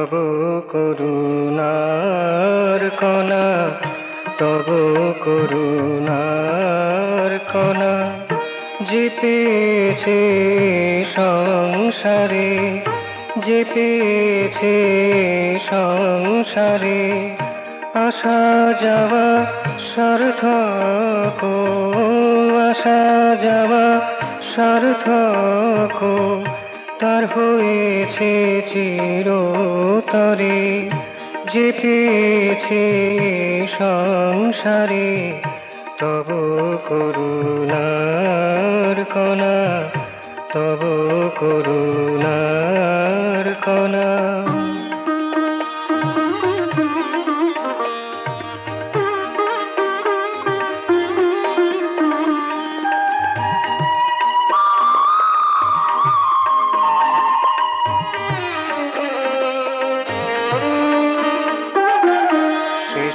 তবু করুণার কণা, তবু করুণার কণা যে পেয়েছে সংসারে, যে পেয়েছে সংসারে, আসা যাওয়া সার্থক, আসা যাওয়া সার্থক, তার হয়েছে চিরতরে, যে পেয়েছে সংসারে। তবু করুণার কণা, তবু করুণার কণা।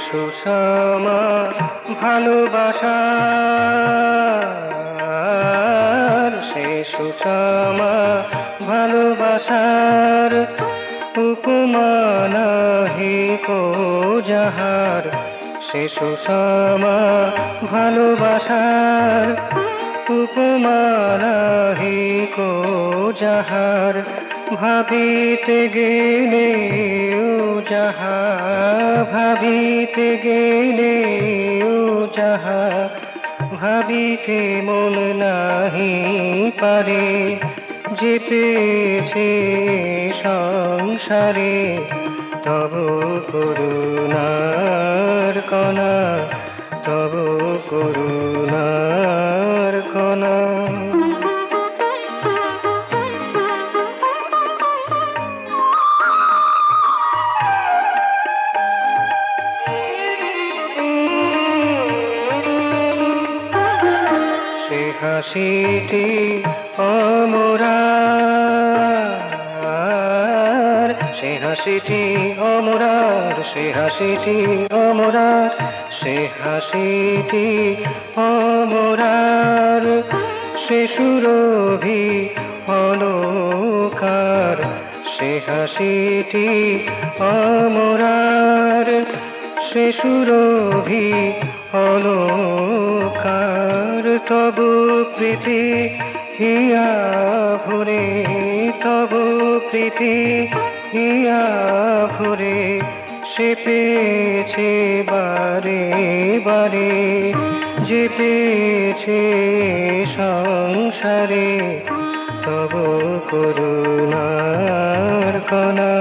সুষমা ভালোবাসার, সে সুষমা ভালোবাসার উপমা নাহি কো যাহার, সে সুষমা ভালোবাসার উপমা নাহি কো যাহার। ভাবিতে গেলে ও যাহা, ভাবিতে গেলে ও যাহা, ভাবিতে মন নাহি পারে, যে পেয়েছে সংসারে। তবু করুণার কণা, তবু করুণার কণা। সে হাসিটি অমরার, সে হাসিটি অমরার, সে হাসিটি অমরার, সে হাসিটি অমরার, সে সুরভি অলকার, সে হাসিটি অমরার, সে সুরভি অলকার। তবু প্রীতি হিয়া ভরে, তবু প্রীতি হিয়া ভরে, সে পেয়েছে বারে বারে, যে পেয়েছে সংসারে। তবু করুণার কণা,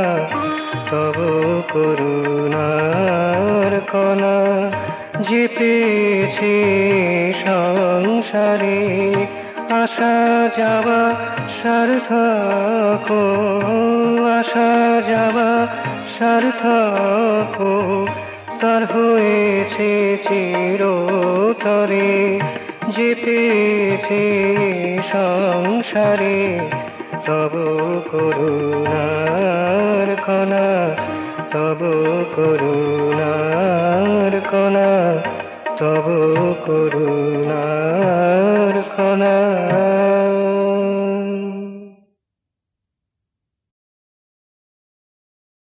তবু করুণার কণা যে পেয়েছে সংসারে। আসা যাওয়া সার্থক, আসা যাওয়া সার্থক, তার হয়েছে চিরতরে, যে পেয়েছে সংসারে। তবু করুণার কণা, তবু করুণার কণা, তবু করুণার কণা।